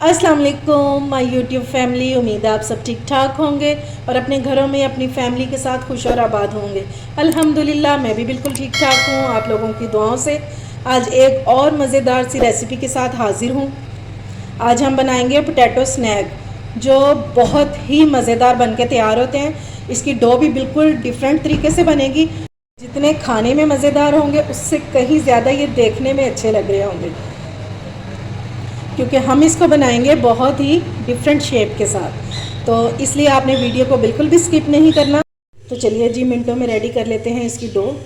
अस्सलाम वालेकुम my YouTube family. उम्मीद है आप सब ठीक ठाक होंगे और अपने घरों में अपनी फैमिली के साथ खुश और आबाद होंगे। अल्हम्दुलिल्लाह मैं भी बिल्कुल ठीक ठाक हूँ, आप लोगों की दुआओं से। आज एक और मज़ेदार सी रेसिपी के साथ हाज़िर हूँ। आज हम बनाएंगे पोटैटो स्नैक, जो बहुत ही मज़ेदार बन के तैयार होते हैं। इसकी डो भी बिल्कुल डिफरेंट तरीके से बनेगी। जितने खाने में मज़ेदार होंगे उससे कहीं ज़्यादा ये देखने में अच्छे लग रहे होंगे, क्योंकि हम इसको बनाएंगे बहुत ही डिफरेंट शेप के साथ। तो इसलिए आपने वीडियो को बिल्कुल भी स्किप नहीं करना। तो चलिए जी, मिनटों में रेडी कर लेते हैं इसकी डो।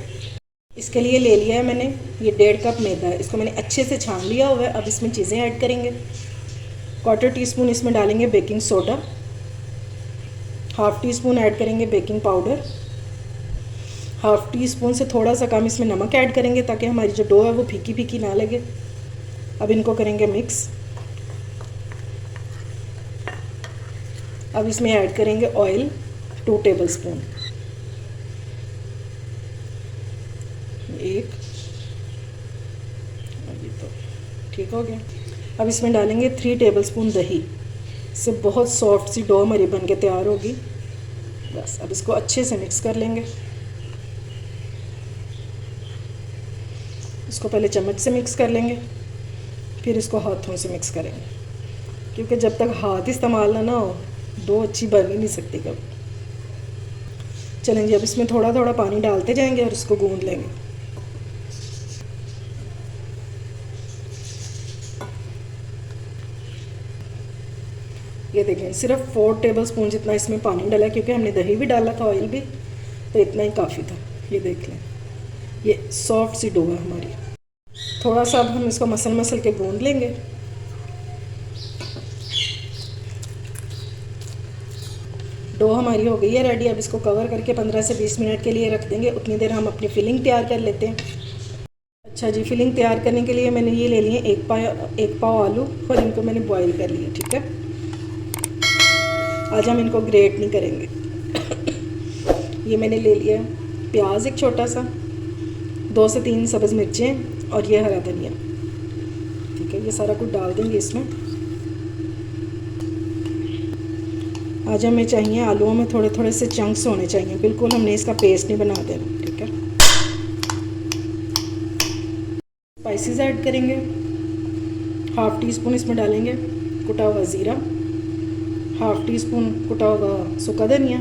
इसके लिए ले लिया है मैंने ये 1.5 कप मैदा। इसको मैंने अच्छे से छान लिया हुआ है। अब इसमें चीज़ें ऐड करेंगे। 1/4 टीस्पून इसमें डालेंगे बेकिंग सोडा, 1/2 टीस्पून ऐड करेंगे बेकिंग पाउडर, 1/2 टीस्पून से थोड़ा सा कम इसमें नमक ऐड करेंगे ताकि हमारी जो डो है वो फीकी फीकी ना लगे। अब इनको करेंगे मिक्स। अब इसमें ऐड करेंगे ऑयल 2 टेबलस्पून, एक, अभी तो ठीक हो गया। अब इसमें डालेंगे 3 टेबलस्पून दही। इससे बहुत सॉफ्ट सी डो हमारी बन के तैयार होगी। बस अब इसको अच्छे से मिक्स कर लेंगे। इसको पहले चम्मच से मिक्स कर लेंगे, फिर इसको हाथों से मिक्स करेंगे, क्योंकि जब तक हाथ इस्तेमाल ना हो डो अच्छी बन ही नहीं सकती कभी। चलें जी, अब इसमें थोड़ा थोड़ा पानी डालते जाएंगे और इसको गूंद लेंगे। ये देखें, सिर्फ 4 टेबलस्पून जितना इसमें पानी डाला, क्योंकि हमने दही भी डाला था, ऑयल भी, तो इतना ही काफ़ी था। ये देख लें, ये सॉफ्ट सी डो है हमारी। थोड़ा सा अब हम इसको मसल मसल के गूंद लेंगे। डो हमारी हो गई है रेडी। अब इसको कवर करके 15 से 20 मिनट के लिए रख देंगे। उतनी देर हम अपनी फिलिंग तैयार कर लेते हैं। अच्छा जी, फिलिंग तैयार करने के लिए मैंने ये ले लिए 1 पाव आलू और इनको मैंने बॉईल कर लिया। ठीक है, आज हम इनको ग्रेट नहीं करेंगे। ये मैंने ले लिया प्याज एक छोटा सा, 2 से 3 सब्ज़ मिर्चें और ये हरा धनिया। ठीक है, ये सारा कुछ डाल देंगे इसमें। आज हमें चाहिए आलूओं में थोड़े थोड़े से चंक्स होने चाहिए, बिल्कुल हमने इसका पेस्ट नहीं बना देना। ठीक है, स्पाइसेस ऐड करेंगे। 1/2 टीस्पून इसमें डालेंगे कुटा हुआ ज़ीरा, 1/2 टीस्पून कुटा हुआ सूखा धनिया,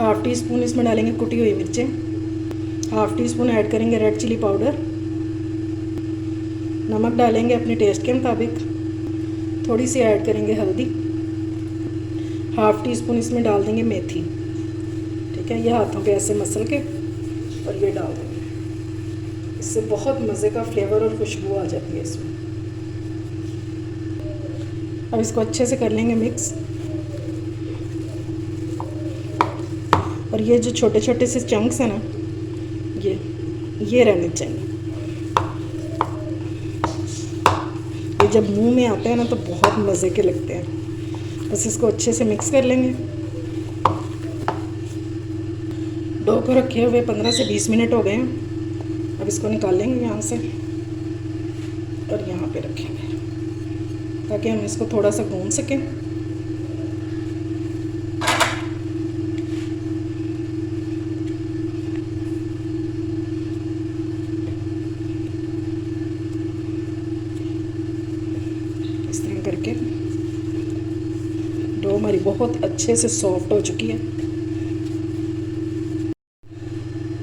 1/2 टीस्पून इसमें डालेंगे कुटी हुई मिर्चें, 1/2 टीस्पून ऐड करेंगे रेड चिली पाउडर, नमक डालेंगे अपने टेस्ट के मुताबिक, थोड़ी सी ऐड करेंगे हल्दी, 1/2 टीस्पून इसमें डाल देंगे मेथी। ठीक है, ये हाथों पे ऐसे मसल के और ये डाल देंगे। इससे बहुत मज़े का फ्लेवर और खुशबू आ जाती है इसमें। अब इसको अच्छे से कर लेंगे मिक्स। और ये जो छोटे छोटे से चंक्स हैं ना, ये रहने चाहिए। ये जब मुंह में आते हैं ना तो बहुत मज़े के लगते हैं। बस इसको अच्छे से मिक्स कर लेंगे। डो को रखे हुए 15 से 20 मिनट हो गए हैं। अब इसको निकालेंगे यहाँ से और यहाँ पे रखेंगे ताकि हम इसको थोड़ा सा गूंद सकें। इस तरह करके डो हमारी बहुत अच्छे से सॉफ्ट हो चुकी है।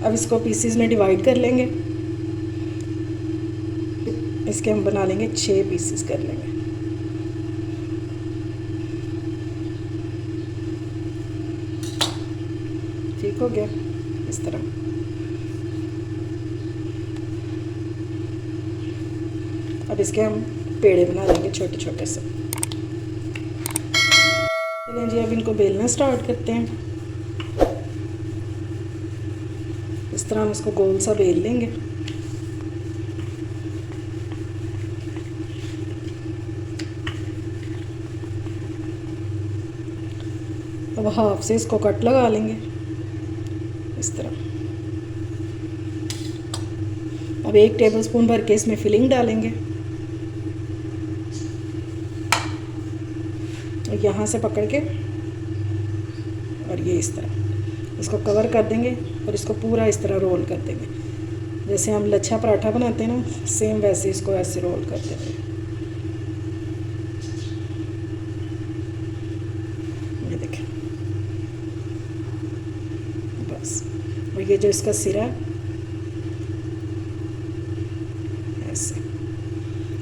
अब इसको पीसीज में डिवाइड कर लेंगे। इसके हम बना लेंगे 6 पीसेस कर लेंगे। ठीक हो गया इस तरह। अब इसके हम पेड़े बना लेंगे छोटे छोटे से। चलिए जी, अब इनको बेलना स्टार्ट करते हैं। इस तरह हम इसको गोल सा बेल लेंगे। अब हाफ से इसको कट लगा लेंगे इस तरह। अब 1 टेबलस्पून भर के इसमें फिलिंग डालेंगे। यहाँ से पकड़ के और ये इस तरह इसको कवर कर देंगे और इसको पूरा इस तरह रोल कर देंगे। जैसे हम लच्छा पराठा बनाते हैं ना, सेम वैसे इसको ऐसे रोल कर देंगे। ये देखें, बस। और ये जो इसका सिरा ऐसे।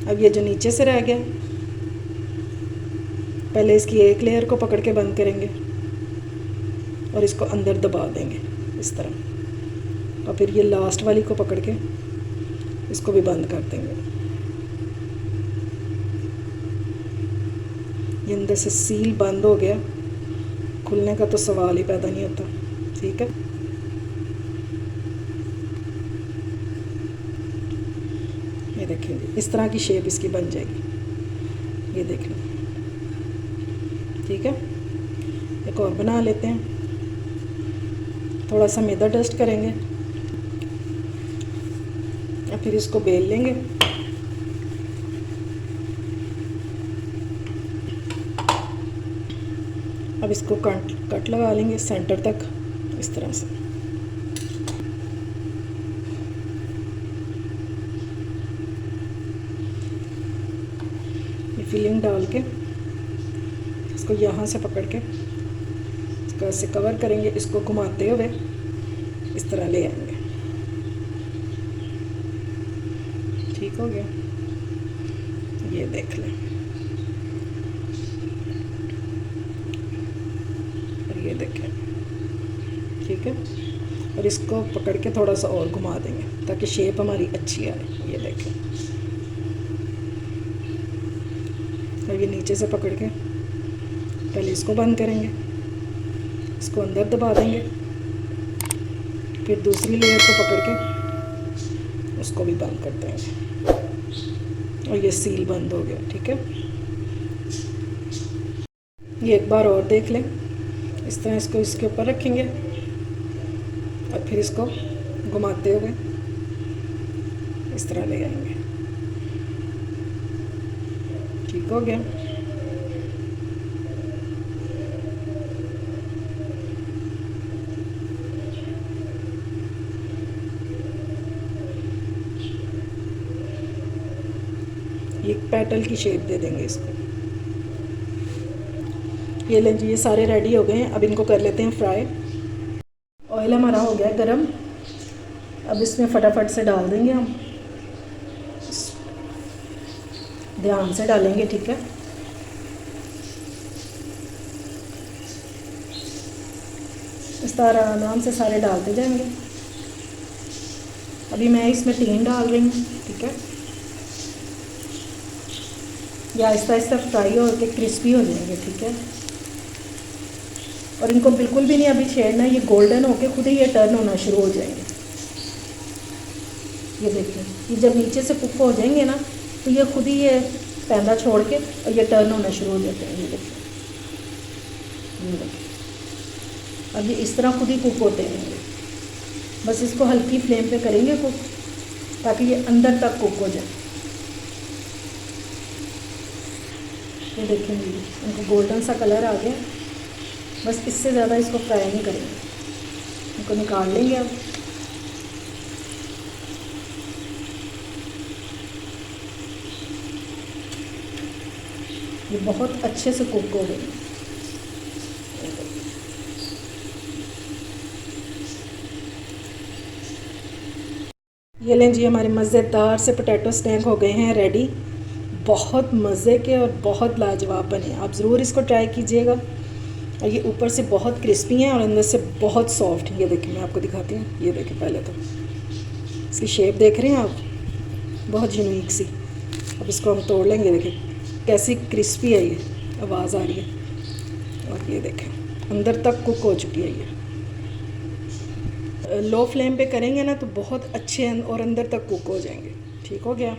अब ये जो नीचे से रह गया, पहले इसकी एक लेयर को पकड़ के बंद करेंगे और इसको अंदर दबा देंगे इस तरह, और फिर ये लास्ट वाली को पकड़ के इसको भी बंद कर देंगे। ये अंदर से सील बंद हो गया, खुलने का तो सवाल ही पैदा नहीं होता। ठीक है, ये देखेंगे इस तरह की शेप इसकी बन जाएगी। ये देख लो, ठीक है। एक और बना लेते हैं, थोड़ा सा मैदा डस्ट करेंगे और फिर इसको बेल लेंगे। अब इसको कट लगा लेंगे सेंटर तक इस तरह से। ये फिलिंग डाल के इसको यहाँ से पकड़ के इसको ऐसे कवर करेंगे, इसको घुमाते हुए इस तरह ले आएंगे। ठीक हो गया, ये देख लें। और ये देखें, ठीक है। और इसको पकड़ के थोड़ा सा और घुमा देंगे ताकि शेप हमारी अच्छी आए। ये देखें, और ये नीचे से पकड़ के पहले इसको बंद करेंगे, इसको अंदर दबा देंगे, फिर दूसरी लेयर को पकड़ के उसको भी बंद कर देंगे और ये सील बंद हो गया। ठीक है, ये एक बार और देख लें। इस तरह इसको इसके ऊपर रखेंगे और फिर इसको घुमाते हुए इस तरह ले आएंगे। ठीक हो गया। एक पेटल की शेप दे देंगे इसको। ये लें जी, ये सारे रेडी हो गए हैं। अब इनको कर लेते हैं फ्राई। ऑयल हमारा हो गया गरम, अब इसमें फटाफट से डाल देंगे हम। ध्यान से डालेंगे, ठीक है। इस तरह आराम से सारे डालते जाएंगे। अभी मैं इसमें 3 डाल रही हूँ, ठीक है। या आहिस्ता आहिस्ता फ्राई हो के क्रिस्पी हो जाएंगे, ठीक है। और इनको बिल्कुल भी नहीं अभी छेड़ना, ये गोल्डन होके खुद ही ये टर्न होना शुरू हो जाएंगे। ये देखिए, ये जब नीचे से कुक हो जाएंगे ना, तो ये खुद ही ये पैंदा छोड़ के और ये टर्न होना शुरू हो जाते हैं। ये देखिए, अब ये इस तरह खुद ही कुक होते हैं। बस इसको हल्की फ्लेम पे करेंगे कुक, ताकि ये अंदर तक कुक हो जाए। ये देखेंगे, इनको गोल्डन सा कलर आ गया। बस इससे ज़्यादा इसको फ्राई नहीं करेंगे, इनको निकाल लेंगे अब। ये बहुत अच्छे से कुक हो गए। ये लें जी, हमारे मज़ेदार से पोटैटो स्नैक हो गए हैं रेडी। बहुत मज़े के और बहुत लाजवाब बने। आप ज़रूर इसको ट्राई कीजिएगा। और ये ऊपर से बहुत क्रिस्पी हैं और अंदर से बहुत सॉफ्ट। ये देखिए, मैं आपको दिखाती हूँ। ये देखिए, पहले तो इसकी शेप देख रहे हैं आप, बहुत यूनिक सी। अब इसको हम तोड़ लेंगे। देखिए कैसी क्रिस्पी है, ये आवाज़ आ रही है। और ये देखें, अंदर तक कुक हो चुकी है। ये लो फ्लेम पे करेंगे ना तो बहुत अच्छे और अंदर तक कुक हो जाएंगे। ठीक हो गया।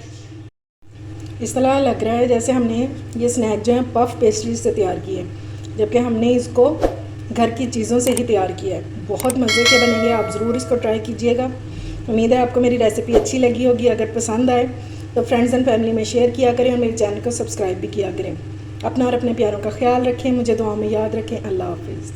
इस तरह लग रहा है जैसे हमने ये स्नैक जो है पफ पेस्ट्री से तैयार किए हैं, जबकि हमने इसको घर की चीज़ों से ही तैयार किया है। बहुत मज़े के बनेंगे, आप ज़रूर इसको ट्राई कीजिएगा। उम्मीद है आपको मेरी रेसिपी अच्छी लगी होगी। अगर पसंद आए तो फ्रेंड्स एंड फैमिली में शेयर किया करें और मेरे चैनल को सब्सक्राइब भी किया करें। अपना और अपने प्यारों का ख्याल रखें, मुझे दुआ में याद रखें। अल्लाह हाफिज़।